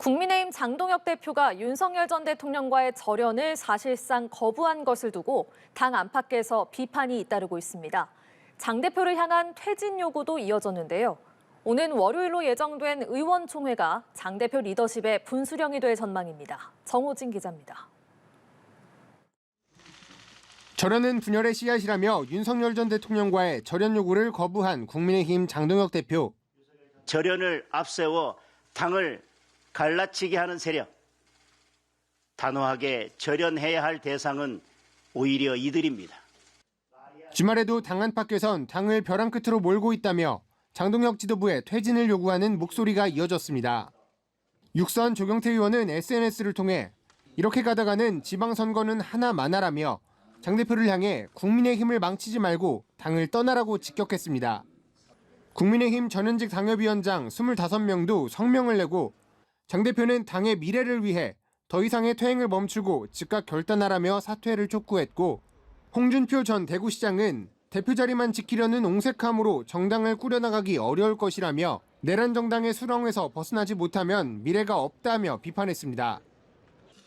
국민의힘 장동혁 대표가 윤석열 전 대통령과의 절연을 사실상 거부한 것을 두고 당 안팎에서 비판이 잇따르고 있습니다. 장 대표를 향한 퇴진 요구도 이어졌는데요. 오는 월요일로 예정된 의원총회가 장 대표 리더십의 분수령이 될 전망입니다. 정호진 기자입니다. 절연은 분열의 씨앗이라며 윤석열 전 대통령과의 절연 요구를 거부한 국민의힘 장동혁 대표. 절연을 앞세워 당을 갈라치게 하는 세력, 단호하게 절연해야 할 대상은 오히려 이들입니다. 주말에도 당 안팎에선 당을 벼랑 끝으로 몰고 있다며 장동혁 지도부의 퇴진을 요구하는 목소리가 이어졌습니다. 육선 조경태 의원은 SNS를 통해 이렇게 가다가는 지방선거는 하나마나라며 장 대표를 향해 국민의힘을 망치지 말고 당을 떠나라고 직격했습니다. 국민의힘 전현직 당협위원장 25명도 성명을 내고 장 대표는 당의 미래를 위해 더 이상의 퇴행을 멈추고 즉각 결단하라며 사퇴를 촉구했고, 홍준표 전 대구시장은 대표 자리만 지키려는 옹색함으로 정당을 꾸려나가기 어려울 것이라며 내란 정당의 수렁에서 벗어나지 못하면 미래가 없다며 비판했습니다.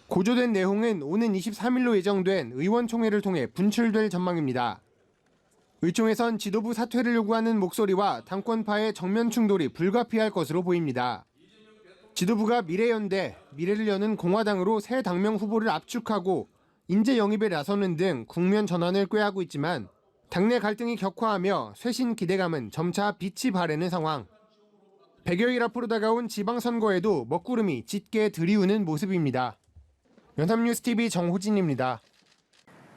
고조된 내용은 오는 23일로 예정된 의원총회를 통해 분출될 전망입니다. 의총에선 지도부 사퇴를 요구하는 목소리와 당권파의 정면 충돌이 불가피할 것으로 보입니다. 지도부가 미래연대, 미래를 여는 공화당으로 새 당명 후보를 압축하고 인재 영입에 나서는 등 국면 전환을 꾀하고 있지만 당내 갈등이 격화하며 쇄신 기대감은 점차 빛이 바래는 상황. 100여일 앞으로 다가온 지방선거에도 먹구름이 짙게 들이우는 모습입니다. 연합뉴스TV 정호진입니다.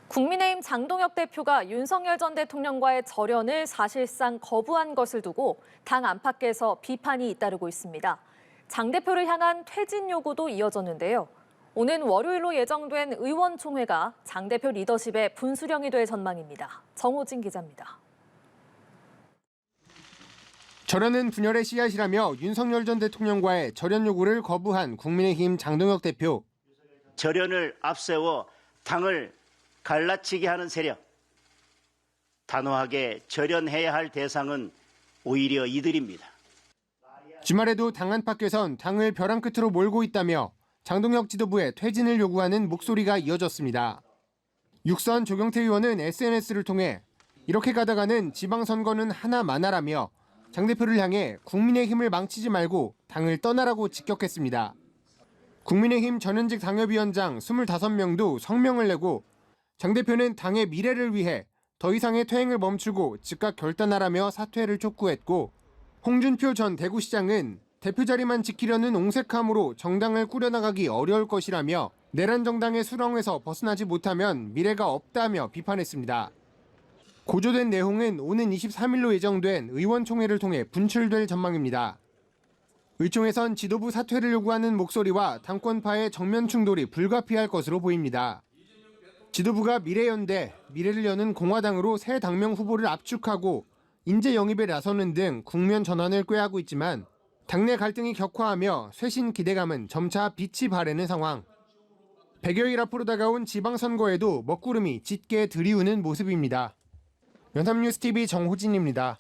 국민의힘 장동혁 대표가 윤석열 전 대통령과의 절연을 사실상 거부한 것을 두고 당 안팎에서 비판이 잇따르고 있습니다. 장 대표를 향한 퇴진 요구도 이어졌는데요. 오는 월요일로 예정된 의원총회가 장 대표 리더십의 분수령이 될 전망입니다. 정호진 기자입니다. 절연은 분열의 씨앗이라며 윤석열 전 대통령과의 절연 요구를 거부한 국민의힘 장동혁 대표. 절연을 앞세워 당을 갈라치게 하는 세력, 단호하게 절연해야 할 대상은 오히려 이들입니다. 주말에도 당 안팎에선 당을 벼랑 끝으로 몰고 있다며 장동혁 지도부의 퇴진을 요구하는 목소리가 이어졌습니다. 육선 조경태 의원은 SNS를 통해 이렇게 가다가는 지방선거는 하나마나라며 장 대표를 향해 국민의힘을 망치지 말고 당을 떠나라고 직격했습니다. 국민의힘 전현직 당협위원장 25명도 성명을 내고 장 대표는 당의 미래를 위해 더 이상의 퇴행을 멈추고 즉각 결단하라며 사퇴를 촉구했고, 홍준표 전 대구시장은 대표 자리만 지키려는 옹색함으로 정당을 꾸려나가기 어려울 것이라며 내란 정당의 수렁에서 벗어나지 못하면 미래가 없다며 비판했습니다. 고조된 내용은 오는 23일로 예정된 의원총회를 통해 분출될 전망입니다. 의총에선 지도부 사퇴를 요구하는 목소리와 당권파의 정면 충돌이 불가피할 것으로 보입니다. 지도부가 미래연대, 미래를 여는 공화당으로 새 당명 후보를 압축하고 인재 영입에 나서는 등 국면 전환을 꾀하고 있지만 당내 갈등이 격화하며 쇄신 기대감은 점차 빛이 바래는 상황. 100여일 앞으로 다가온 지방선거에도 먹구름이 짙게 들이우는 모습입니다. 연합뉴스TV 정호진입니다.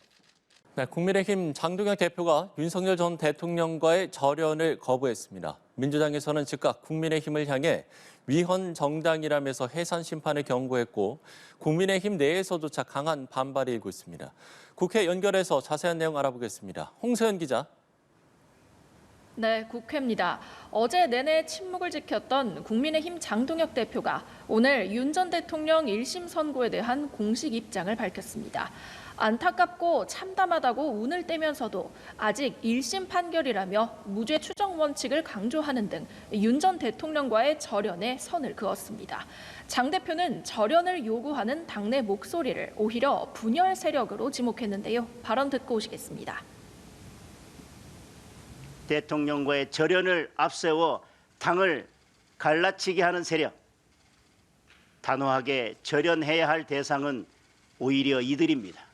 네, 국민의힘 장동혁 대표가 윤석열 전 대통령과의 절연을 거부했습니다. 민주당에서는 즉각 국민의힘을 향해 위헌 정당이라면서 해산 심판을 경고했고, 국민의힘 내에서조차 강한 반발이 일고 있습니다. 국회 연결해서 자세한 내용 알아보겠습니다. 홍세연 기자. 네, 국회입니다. 어제 내내 침묵을 지켰던 국민의힘 장동혁 대표가 오늘 윤 전 대통령 1심 선고에 대한 공식 입장을 밝혔습니다. 안타깝고 참담하다고 운을 떼면서도 아직 1심 판결이라며 무죄 추정 원칙을 강조하는 등 윤 전 대통령과의 절연에 선을 그었습니다. 장 대표는 절연을 요구하는 당내 목소리를 오히려 분열 세력으로 지목했는데요. 발언 듣고 오시겠습니다. 대통령과의 절연을 앞세워 당을 갈라치게 하는 세력, 단호하게 절연해야 할 대상은 오히려 이들입니다.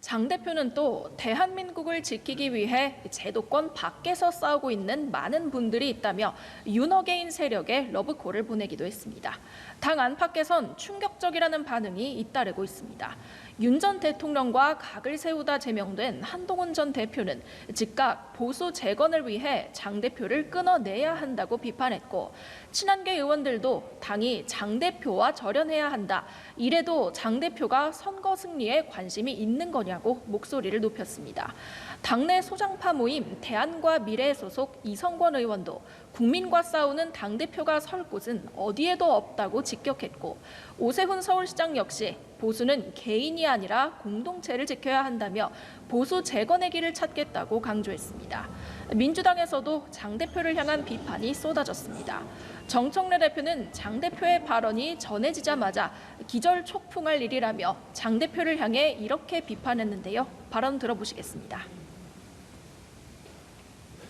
장 대표는 또 대한민국을 지키기 위해 제도권 밖에서 싸우고 있는 많은 분들이 있다며 윤어게인 세력에 러브콜을 보내기도 했습니다. 당 안팎에선 충격적이라는 반응이 잇따르고 있습니다. 윤 전 대통령과 각을 세우다 제명된 한동훈 전 대표는 즉각 보수 재건을 위해 장 대표를 끊어내야 한다고 비판했고, 친한계 의원들도 당이 장 대표와 절연해야 한다. 이래도 장 대표가 선거 승리에 관심이 있는 거냐고 목소리를 높였습니다. 당내 소장파 모임 대안과 미래 소속 이성권 의원도 국민과 싸우는 당대표가 설 곳은 어디에도 없다고 직격했고, 오세훈 서울시장 역시 보수는 개인이 아니라 공동체를 지켜야 한다며 보수 재건의 길을 찾겠다고 강조했습니다. 민주당에서도 장 대표를 향한 비판이 쏟아졌습니다. 정청래 대표는 장 대표의 발언이 전해지자마자 기절 촉풍할 일이라며 장 대표를 향해 이렇게 비판했는데요. 발언 들어보시겠습니다.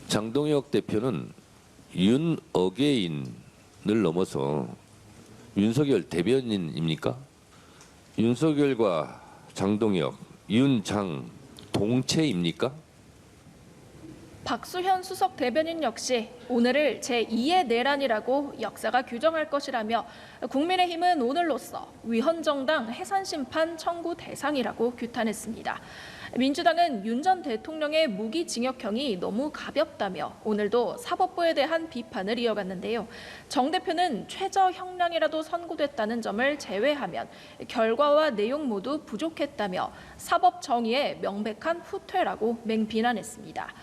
장동혁 대표는 윤어게인을 넘어서 윤석열 대변인입니까? 윤석열과 장동혁, 윤장 동체입니까? 박수현 수석 대변인 역시 오늘을 제2의 내란이라고 역사가 규정할 것이라며 국민의힘은 오늘로써 위헌정당 해산심판 청구 대상이라고 규탄했습니다. 민주당은 윤 전 대통령의 무기징역형이 너무 가볍다며 오늘도 사법부에 대한 비판을 이어갔는데요. 정 대표는 최저 형량이라도 선고됐다는 점을 제외하면 결과와 내용 모두 부족했다며 사법 정의의 명백한 후퇴라고 맹비난했습니다.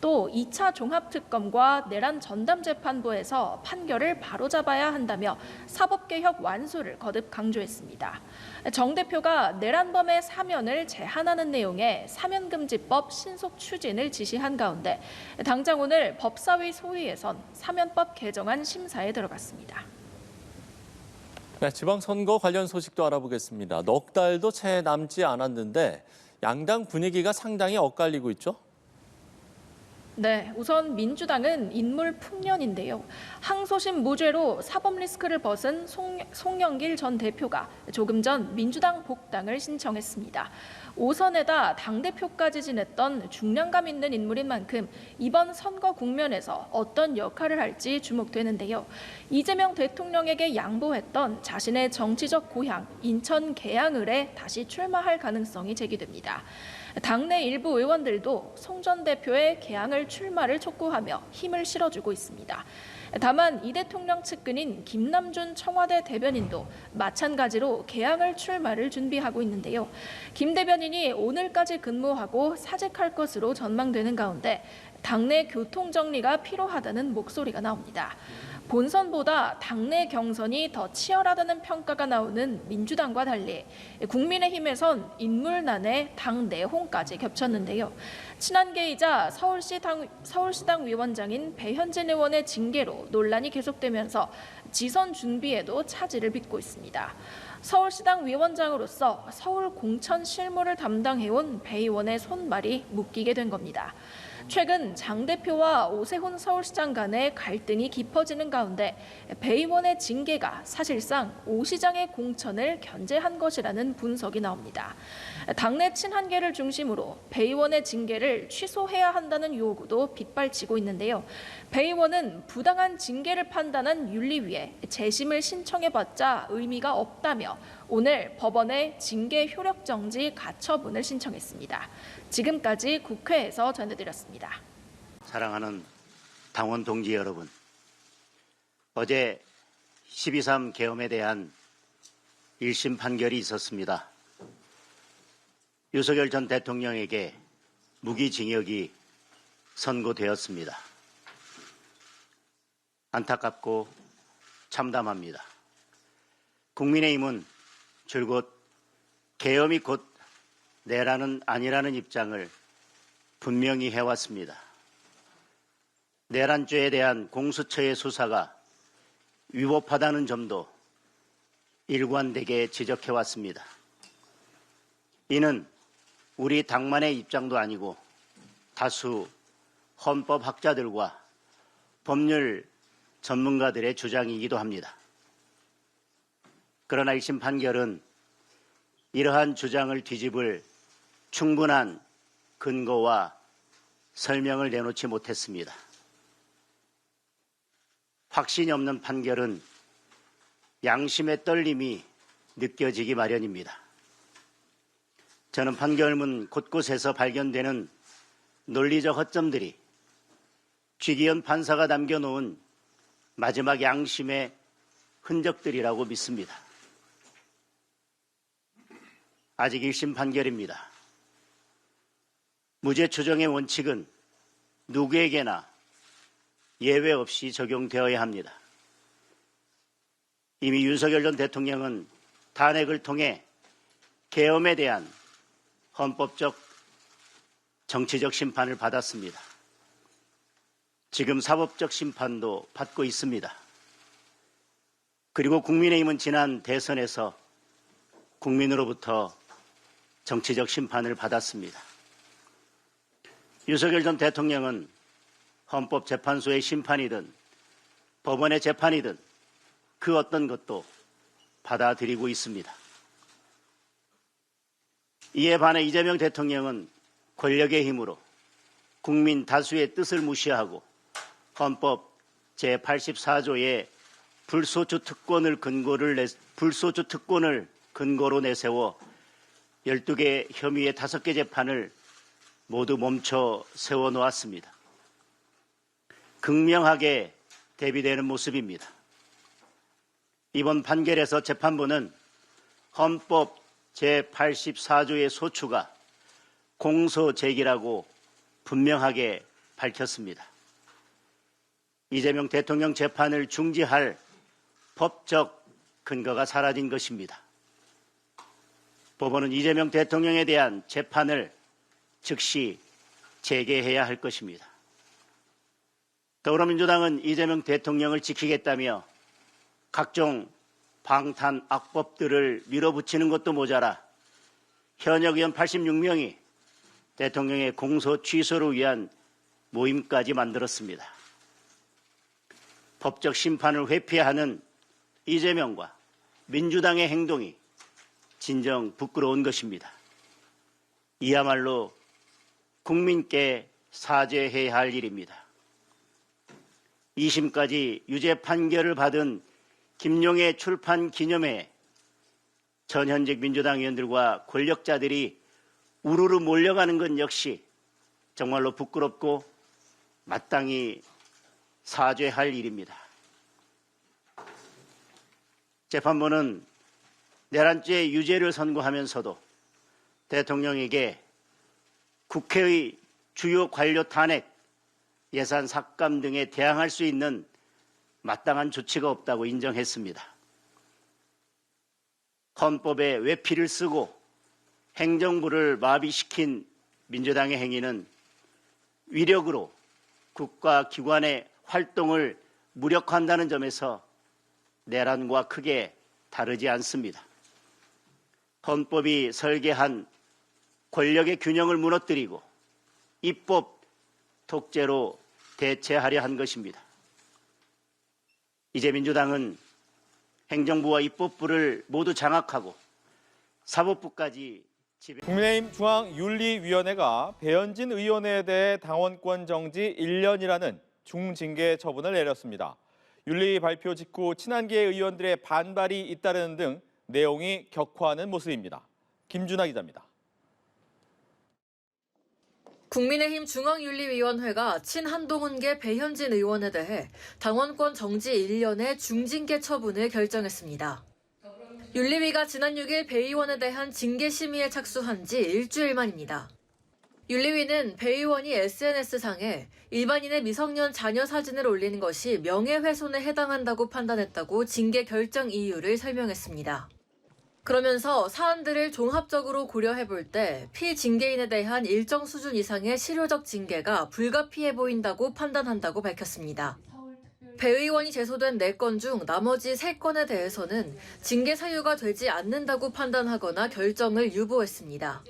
또 2차 종합특검과 내란 전담재판부에서 판결을 바로잡아야 한다며 사법개혁 완수를 거듭 강조했습니다. 정 대표가 내란범의 사면을 제한하는 내용의 사면금지법 신속 추진을 지시한 가운데 당장 오늘 법사위 소위에선 사면법 개정안 심사에 들어갔습니다. 네, 지방선거 관련 소식도 알아보겠습니다. 넉 달도 채 남지 않았는데 양당 분위기가 상당히 엇갈리고 있죠? 네, 우선 민주당은 인물 풍년인데요. 항소심 무죄로 사법 리스크를 벗은 송영길 전 대표가 조금 전 민주당 복당을 신청했습니다. 5선에다 당대표까지 지냈던 중량감 있는 인물인 만큼 이번 선거 국면에서 어떤 역할을 할지 주목되는데요. 이재명 대통령에게 양보했던 자신의 정치적 고향 인천 계양을에 다시 출마할 가능성이 제기됩니다. 당내 일부 의원들도 송 전 대표의 계양을 출마를 촉구하며 힘을 실어주고 있습니다. 다만 이 대통령 측근인 김남준 청와대 대변인도 마찬가지로 계양을 출마를 준비하고 있는데요. 김 대변인이 오늘까지 근무하고 사직할 것으로 전망되는 가운데 당내 교통 정리가 필요하다는 목소리가 나옵니다. 본선보다 당내 경선이 더 치열하다는 평가가 나오는 민주당과 달리 국민의힘에선 인물난에 당 내홍까지 겹쳤는데요. 친한계이자 서울시당 위원장인 배현진 의원의 징계로 논란이 계속되면서 지선 준비에도 차질을 빚고 있습니다. 서울시당 위원장으로서 서울 공천 실무를 담당해온 배 의원의 손발이 묶이게 된 겁니다. 최근 장 대표와 오세훈 서울시장 간의 갈등이 깊어지는 가운데 배 의원의 징계가 사실상 오 시장의 공천을 견제한 것이라는 분석이 나옵니다. 당내 친한계를 중심으로 배 의원의 징계를 취소해야 한다는 요구도 빗발치고 있는데요. 배 의원은 부당한 징계를 판단한 윤리위에 재심을 신청해봤자 의미가 없다며 오늘 법원에 징계 효력 정지 가처분을 신청했습니다. 지금까지 국회에서 전해드렸습니다. 사랑하는 당원 동지 여러분, 어제 12.3 계엄에 대한 1심 판결이 있었습니다. 윤석열 전 대통령에게 무기징역이 선고되었습니다. 안타깝고 참담합니다. 국민의힘은 줄곧 계엄이 곧 내란은 아니라는 입장을 분명히 해왔습니다. 내란죄에 대한 공수처의 수사가 위법하다는 점도 일관되게 지적해왔습니다. 이는 우리 당만의 입장도 아니고 다수 헌법학자들과 법률 전문가들의 주장이기도 합니다. 그러나 1심 판결은 이러한 주장을 뒤집을 충분한 근거와 설명을 내놓지 못했습니다. 확신이 없는 판결은 양심의 떨림이 느껴지기 마련입니다. 저는 판결문 곳곳에서 발견되는 논리적 허점들이 쥐기현 판사가 남겨놓은 마지막 양심의 흔적들이라고 믿습니다. 아직 1심 판결입니다. 무죄 추정의 원칙은 누구에게나 예외 없이 적용되어야 합니다. 이미 윤석열 전 대통령은 탄핵을 통해 계엄에 대한 헌법적 정치적 심판을 받았습니다. 지금 사법적 심판도 받고 있습니다. 그리고 국민의힘은 지난 대선에서 국민으로부터 정치적 심판을 받았습니다. 윤석열 전 대통령은 헌법재판소의 심판이든 법원의 재판이든 그 어떤 것도 받아들이고 있습니다. 이에 반해 이재명 대통령은 권력의 힘으로 국민 다수의 뜻을 무시하고 헌법 제84조의 불소추 특권을 근거로 내세워 12개 혐의의 5개 재판을 모두 멈춰 세워놓았습니다. 극명하게 대비되는 모습입니다. 이번 판결에서 재판부는 헌법 제84조의 소추가 공소제기라고 분명하게 밝혔습니다. 이재명 대통령 재판을 중지할 법적 근거가 사라진 것입니다. 법원은 이재명 대통령에 대한 재판을 즉시 재개해야 할 것입니다. 더불어민주당은 이재명 대통령을 지키겠다며 각종 방탄 악법들을 밀어붙이는 것도 모자라 현역 의원 86명이 대통령의 공소 취소를 위한 모임까지 만들었습니다. 법적 심판을 회피하는 이재명과 민주당의 행동이 진정 부끄러운 것입니다. 이야말로 국민께 사죄해야 할 일입니다. 2심까지 유죄 판결을 받은 김용의 출판 기념회에 전 현직 민주당 의원들과 권력자들이 우르르 몰려가는 것 역시 정말로 부끄럽고 마땅히 사죄할 일입니다. 재판부는 내란죄 유죄를 선고하면서도 대통령에게 국회의 주요 관료 탄핵, 예산 삭감 등에 대항할 수 있는 마땅한 조치가 없다고 인정했습니다. 헌법에 외피를 쓰고 행정부를 마비시킨 민주당의 행위는 위력으로 국가기관의 활동을 무력화한다는 점에서 내란과 크게 다르지 않습니다. 헌법이 설계한 권력의 균형을 무너뜨리고 입법 독재로 대체하려 한 것입니다. 이제 민주당은 행정부와 입법부를 모두 장악하고 사법부까지 국민의힘 중앙윤리위원회가 배현진 의원에 대해 당원권 정지 1년이라는 중징계 처분을 내렸습니다. 윤리 발표 직후 친한계 의원들의 반발이 잇따르는 등 내용이 격화하는 모습입니다. 김준하 기자입니다. 국민의힘 중앙윤리위원회가 친한동훈계 배현진 의원에 대해 당원권 정지 1년의 중징계 처분을 결정했습니다. 윤리위가 지난 6일 배 의원에 대한 징계 심의에 착수한 지 일주일 만입니다. 윤리위는 배 의원이 SNS상에 일반인의 미성년 자녀 사진을 올리는 것이 명예훼손에 해당한다고 판단했다고 징계 결정 이유를 설명했습니다. 그러면서 사안들을 종합적으로 고려해볼 때 피징계인에 대한 일정 수준 이상의 실효적 징계가 불가피해 보인다고 판단한다고 밝혔습니다. 배 의원이 제소된 4건 중 나머지 3건에 대해서는 징계 사유가 되지 않는다고 판단하거나 결정을 유보했습니다.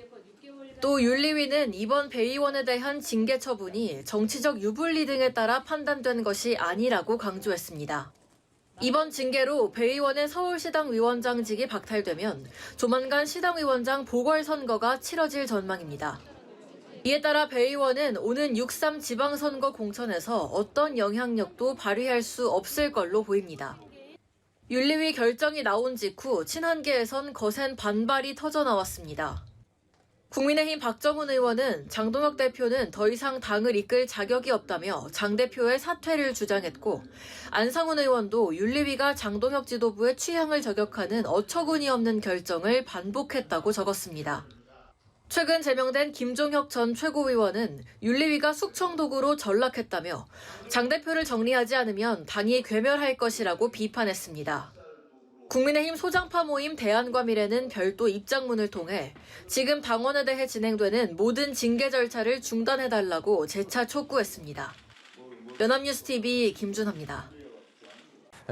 또 윤리위는 이번 배 의원에 대한 징계 처분이 정치적 유불리 등에 따라 판단된 것이 아니라고 강조했습니다. 이번 징계로 배 의원의 서울시당 위원장직이 박탈되면 조만간 시당위원장 보궐선거가 치러질 전망입니다. 이에 따라 배 의원은 오는 6.3 지방선거 공천에서 어떤 영향력도 발휘할 수 없을 걸로 보입니다. 윤리위 결정이 나온 직후 친한계에선 거센 반발이 터져나왔습니다. 국민의힘 박정훈 의원은 장동혁 대표는 더 이상 당을 이끌 자격이 없다며 장 대표의 사퇴를 주장했고, 안상훈 의원도 윤리위가 장동혁 지도부의 취향을 저격하는 어처구니 없는 결정을 반복했다고 적었습니다. 최근 제명된 김종혁 전 최고위원은 윤리위가 숙청도구로 전락했다며 장 대표를 정리하지 않으면 당이 괴멸할 것이라고 비판했습니다. 국민의힘 소장파 모임 대안과미래는 별도 입장문을 통해 지금 당원에 대해 진행되는 모든 징계 절차를 중단해달라고 재차 촉구했습니다. 연합뉴스TV 김준하입니다.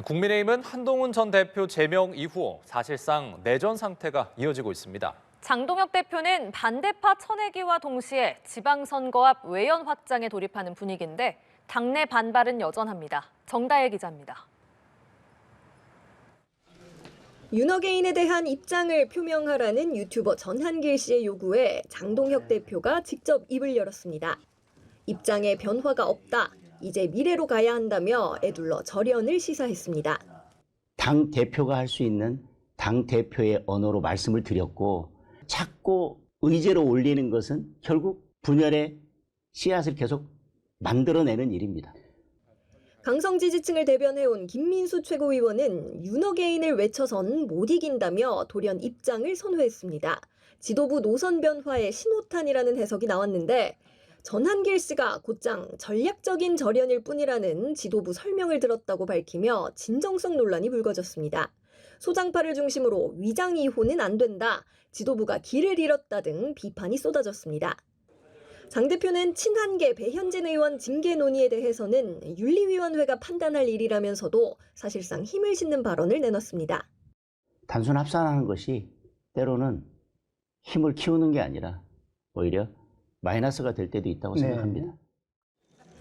국민의힘은 한동훈 전 대표 제명 이후 사실상 내전 상태가 이어지고 있습니다. 장동혁 대표는 반대파 쳐내기와 동시에 지방선거 앞 외연 확장에 돌입하는 분위기인데 당내 반발은 여전합니다. 정다혜 기자입니다. 윤어게인에 대한 입장을 표명하라는 유튜버 전한길 씨의 요구에 장동혁 대표가 직접 입을 열었습니다. 입장에 변화가 없다. 이제 미래로 가야 한다며 애둘러 절연을 시사했습니다. 당 대표가 할 수 있는 당 대표의 언어로 말씀을 드렸고, 자꾸 의제로 올리는 것은 결국 분열의 씨앗을 계속 만들어내는 일입니다. 강성 지지층을 대변해온 김민수 최고위원은 윤어게인을 외쳐선 못 이긴다며 돌연 입장을 선회했습니다. 지도부 노선 변화의 신호탄이라는 해석이 나왔는데 전한길 씨가 곧장 전략적인 절연일 뿐이라는 지도부 설명을 들었다고 밝히며 진정성 논란이 불거졌습니다. 소장파를 중심으로 위장 이호는 안 된다, 지도부가 길을 잃었다 등 비판이 쏟아졌습니다. 장 대표는 친한계 배현진 의원 징계 논의에 대해서는 윤리위원회가 판단할 일이라면서도 사실상 힘을 싣는 발언을 내놨습니다. 단순 합산하는 것이 때로는 힘을 키우는 게 아니라 오히려 마이너스가 될 때도 있다고 생각합니다.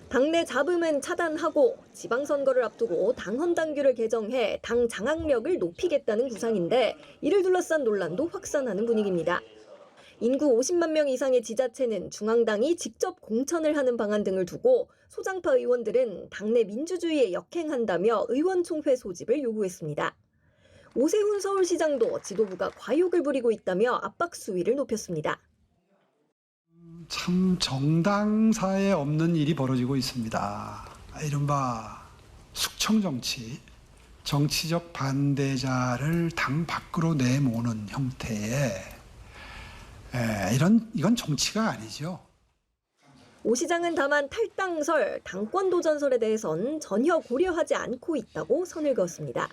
당내 잡음은 차단하고 지방선거를 앞두고 당헌 당규를 개정해 당 장악력을 높이겠다는 구상인데 이를 둘러싼 논란도 확산하는 분위기입니다. 인구 50만 명 이상의 지자체는 중앙당이 직접 공천을 하는 방안 등을 두고 소장파 의원들은 당내 민주주의에 역행한다며 의원총회 소집을 요구했습니다. 오세훈 서울시장도 지도부가 과욕을 부리고 있다며 압박 수위를 높였습니다. 참 정당사에 없는 일이 벌어지고 있습니다. 이른바 숙청정치, 정치적 반대자를 당 밖으로 내모는 형태의 이건 정치가 아니죠. 오 시장은 다만 탈당설, 당권 도전설에 대해선 전혀 고려하지 않고 있다고 선을 그었습니다.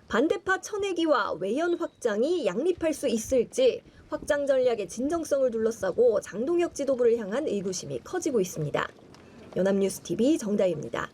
반대파 쳐내기와 외연 확장이 양립할 수 있을지 확장 전략의 진정성을 둘러싸고 장동혁 지도부를 향한 의구심이 커지고 있습니다. 연합뉴스TV 정다희입니다.